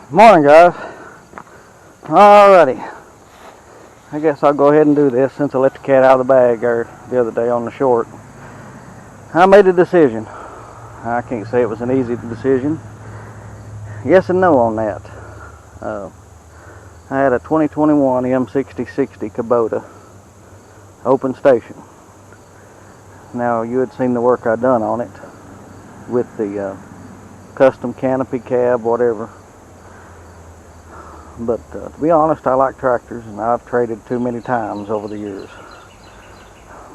Morning, guys. Alrighty, I guess I'll go ahead and do this since I let the cat out of the bag there the other day on the short. I made a decision. I can't say it was an easy decision. Yes and no on that. I had a 2021 M6060 Kubota open station. Now, you had seen the work I'd done on it with the custom canopy cab, whatever. But to be honest, I like tractors, and I've traded too many times over the years.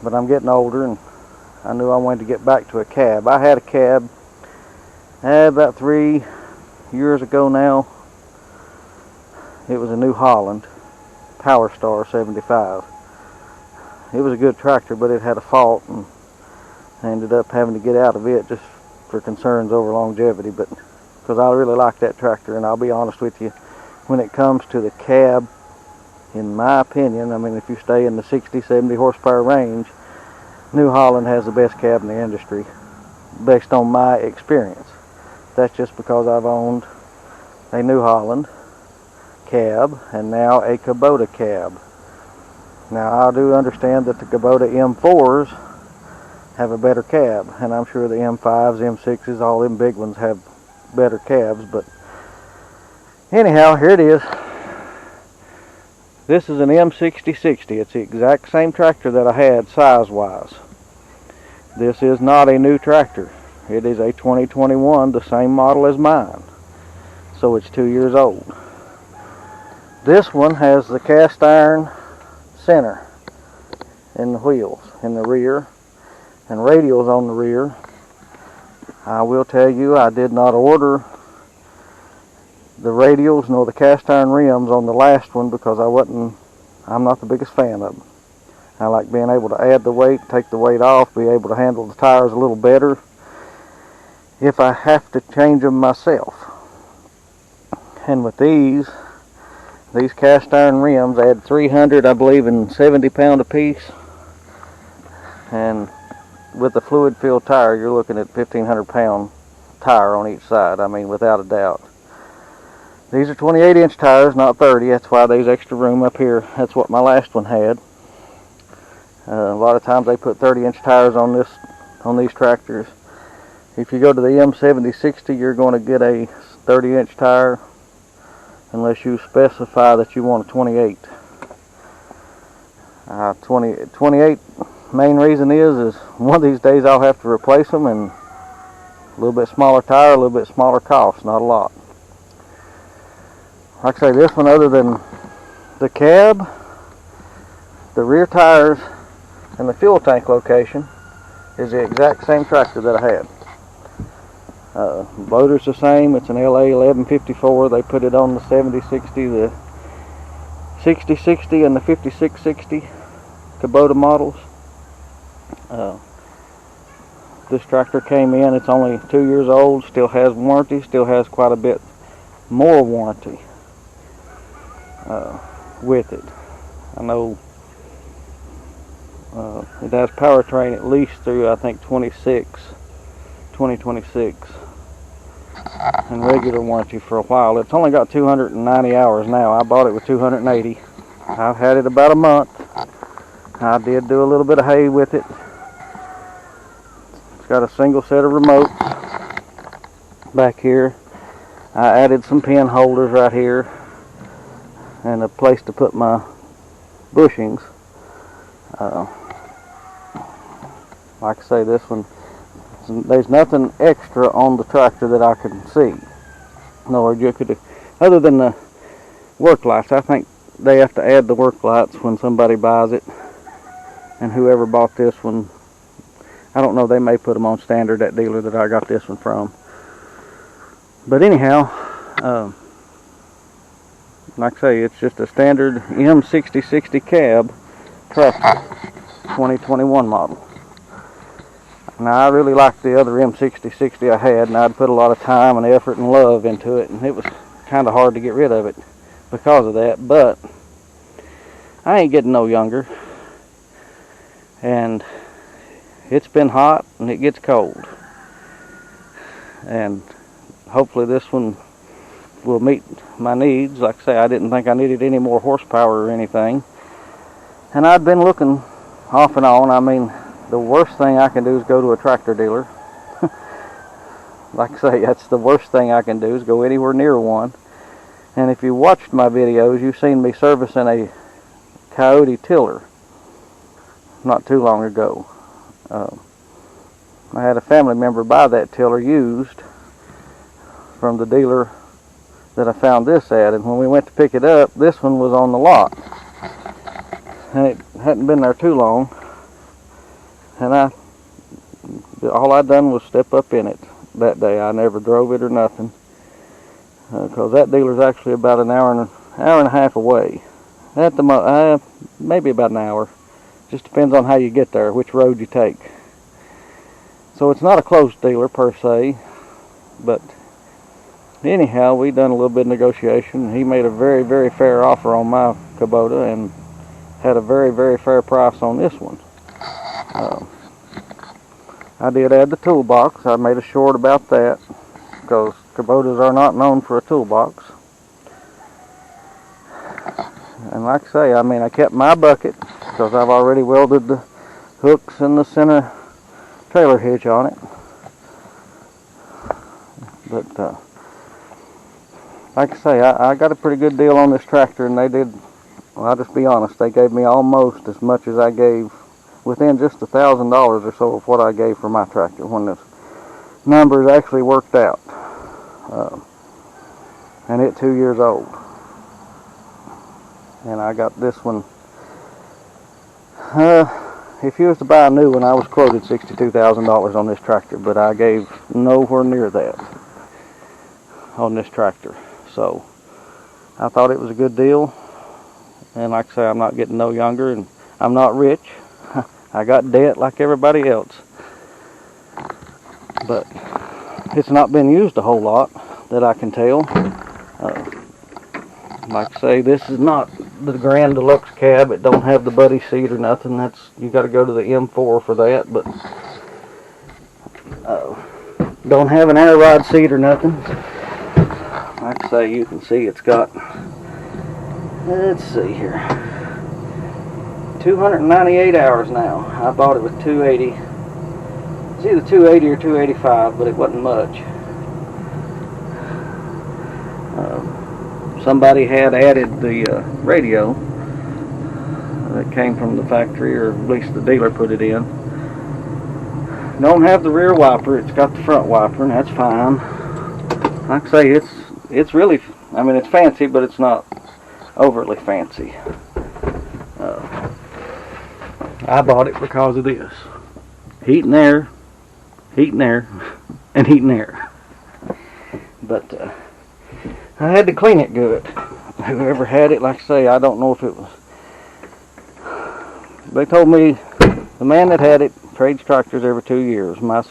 But I'm getting older, and I knew I wanted to get back to a cab. I had a cab about 3 years ago now. It was a New Holland Power Star 75. It was a good tractor, but it had a fault, and I ended up having to get out of it just for concerns over longevity. But because I really like that tractor, and I'll be honest with you, when it comes to the cab, in my opinion, I mean, if you stay in the 60-70 horsepower range, New Holland has the best cab in the industry, based on my experience. That's just because I've owned a New Holland cab and now a Kubota cab. Now, I do understand that the Kubota M4s have a better cab, and I'm sure the M5s, M6s, all them big ones have better cabs, but anyhow, here it is. This is an M6060. It's the exact same tractor that I had size-wise. This is not a new tractor. It is a 2021, the same model as mine. So it's 2 years old. This one has the cast iron center in the wheels, in the rear, and radials on the rear. I will tell you, I did not order the radials nor the cast iron rims on the last one because I'm not the biggest fan of them. I like being able to add the weight, take the weight off, be able to handle the tires a little better if I have to change them myself. And with these cast iron rims add 300, I believe, and 70 pound a piece. And with the fluid filled tire, you're looking at 1,500 pound tire on each side. I mean, without a doubt. These are 28-inch tires, not 30. That's why there's extra room up here. That's what my last one had. A lot of times they put 30-inch tires on these tractors. If you go to the M7060, you're going to get a 30-inch tire unless you specify that you want a 28. 28, main reason is one of these days I'll have to replace them, and a little bit smaller tire, a little bit smaller cost, not a lot. Like I say, this one, other than the cab, the rear tires, and the fuel tank location, is the exact same tractor that I had. Motor's the same. It's an LA 1154. They put it on the 7060, the 6060, and the 5660 Kubota models. This tractor came in. It's only 2 years old. Still has warranty. Still has quite a bit more warranty with it. I know it has powertrain at least through, I think, 2026, and regular warranty for a while. It's only got 290 hours now. I bought it with 280. I've had it about a month. I did do a little bit of hay with it. It's got a single set of remotes back here. I added some pin holders right here and a place to put my bushings. Like I say, this one, there's nothing extra on the tractor that I can see. In other words, you could, other than the work lights. I think they have to add the work lights when somebody buys it. And whoever bought this one, I don't know, they may put them on standard, that dealer that I got this one from. But anyhow, like I say, it's just a standard M6060 cab tractor, 2021 model. Now, I really liked the other M6060 I had, and I'd put a lot of time and effort and love into it, and it was kind of hard to get rid of it because of that. But I ain't getting no younger, and it's been hot and it gets cold, and hopefully this one will meet my needs. Like I say, I didn't think I needed any more horsepower or anything. And I'd been looking off and on. I mean, the worst thing I can do is go to a tractor dealer. Like I say, that's the worst thing I can do, is go anywhere near one. And if you watched my videos, you've seen me servicing a Coyote tiller not too long ago. I had a family member buy that tiller used from the dealer that I found this at, and when we went to pick it up, this one was on the lot. And it hadn't been there too long, and all I'd done was step up in it that day. I never drove it or nothing, because that dealer's actually about an hour and a half away. At the maybe about an hour. Just depends on how you get there, which road you take. So it's not a close dealer per se, but anyhow, we done a little bit of negotiation. He made a very, very fair offer on my Kubota and had a very, very fair price on this one. I did add the toolbox. I made a short about that, because Kubotas are not known for a toolbox. And like I say, I mean, I kept my bucket, because I've already welded the hooks and the center trailer hitch on it. But like I say, I got a pretty good deal on this tractor, and they did, well, I'll just be honest, they gave me almost as much as I gave, within just $1,000 or so of what I gave for my tractor when the numbers actually worked out. And it's 2 years old. And I got this one, if you was to buy a new one, I was quoted $62,000 on this tractor, but I gave nowhere near that on this tractor. So I thought it was a good deal, and like I say, I'm not getting no younger, and I'm not rich. I got debt like everybody else, but it's not been used a whole lot that I can tell. Like I say, this is not the Grand Deluxe cab. It don't have the buddy seat or nothing. You got to go to the M4 for that. But don't have an air ride seat or nothing. Like I say, you can see it's got, let's see here, 298 hours now. I bought it with 280. It's either 280 or 285, but it wasn't much. Somebody had added the radio that came from the factory, or at least the dealer put it in. Don't have the rear wiper, it's got the front wiper, and that's fine. Like I say, it's really, I mean, it's fancy, but it's not overly fancy. I bought it because of this. Heat and air, and heat and air. But I had to clean it good. Whoever had it, like I say, I don't know if it was, they told me the man that had it trades tractors every 2 years. My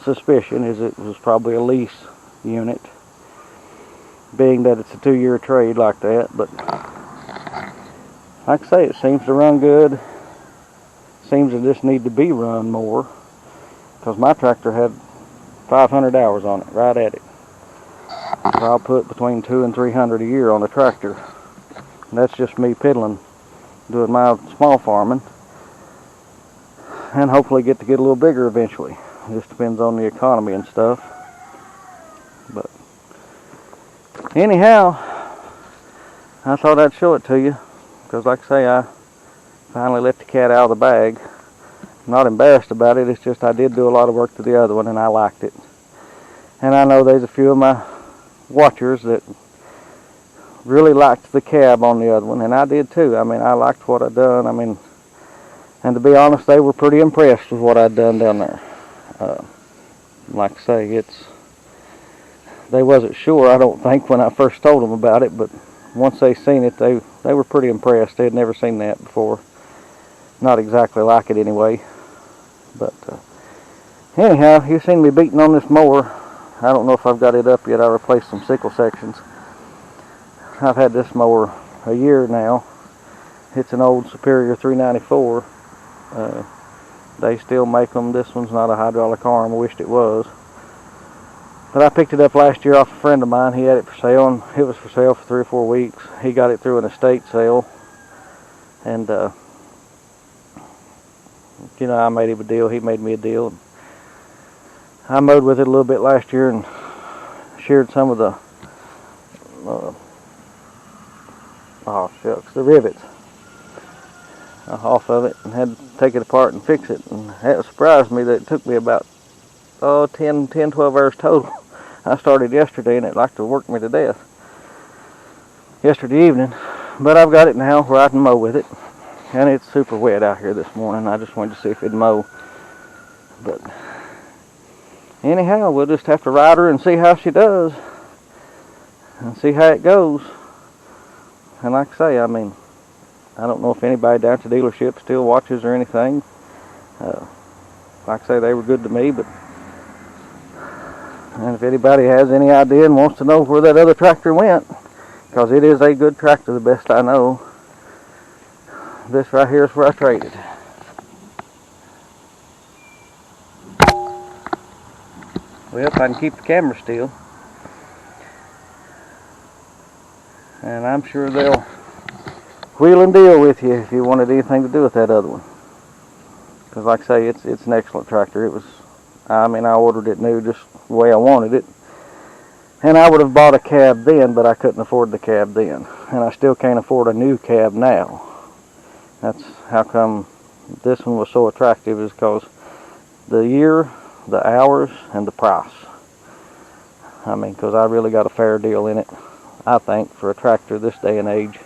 suspicion is it was probably a lease unit, being that it's a 2-year trade like that. But like I say, it seems to run good. Seems to just need to be run more, because my tractor had 500 hours on it, right at it. I'll put between 200 and 300 a year on a tractor. And that's just me piddling, doing my small farming, and hopefully get a little bigger eventually. It just depends on the economy and stuff. But anyhow, I thought I'd show it to you, because like I say, I finally let the cat out of the bag. I'm not embarrassed about it. It's just I did do a lot of work to the other one, and I liked it. And I know there's a few of my watchers that really liked the cab on the other one, and I did too. I mean, I liked what I'd done. I mean, and to be honest, they were pretty impressed with what I'd done down there. Like I say, they wasn't sure, I don't think, when I first told them about it, but once they seen it, they were pretty impressed. They had never seen that before. Not exactly like it anyway. But anyhow, you've seen me beating on this mower. I don't know if I've got it up yet. I replaced some sickle sections. I've had this mower a year now. It's an old Superior 394. They still make them. This one's not a hydraulic arm. I wished it was. But I picked it up last year off a friend of mine. He had it for sale, and it was for sale for 3 or 4 weeks. He got it through an estate sale, and you know, I made him a deal. He made me a deal. I mowed with it a little bit last year and sheared some of the the rivets off of it, and had to take it apart and fix it. And that surprised me that it took me about 10, 12 hours total. I started yesterday, and it liked to work me to death yesterday evening. But I've got it now where I can mow with it, and it's super wet out here this morning. I just wanted to see if it'd mow. But anyhow, we'll just have to ride her and see how she does, and see how it goes. And like I say, I mean, I don't know if anybody down at the dealership still watches or anything. Like I say, they were good to me, but and if anybody has any idea and wants to know where that other tractor went, because it is a good tractor, the best I know, this right here is where I traded. Well, if I can keep the camera still. And I'm sure they'll wheel and deal with you if you wanted anything to do with that other one. Because like I say, it's an excellent tractor. It was, I mean, I ordered it new just the way I wanted it. And I would have bought a cab then, but I couldn't afford the cab then. And I still can't afford a new cab now. That's how come this one was so attractive, is because the year, the hours, and the price. I mean, because I really got a fair deal in it, I think, for a tractor this day and age.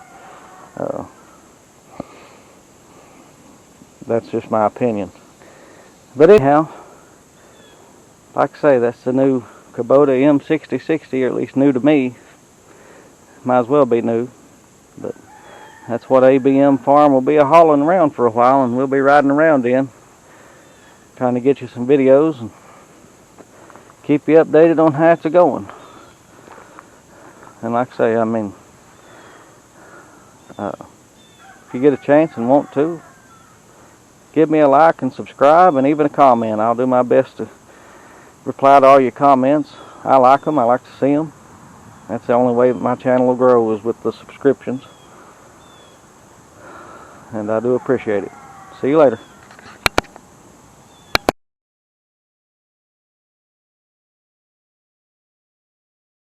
That's just my opinion. But anyhow, like I say, that's the new Kubota M6060, or at least new to me. Might as well be new. But that's what ABM Farm will be hauling around for a while, and we'll be riding around in, trying to get you some videos and keep you updated on how it's going. And like I say, I mean, if you get a chance and want to, give me a like and subscribe, and even a comment. I'll do my best to reply to all your comments. I like them. I like to see them. That's the only way that my channel will grow, is with the subscriptions. And I do appreciate it. See you later.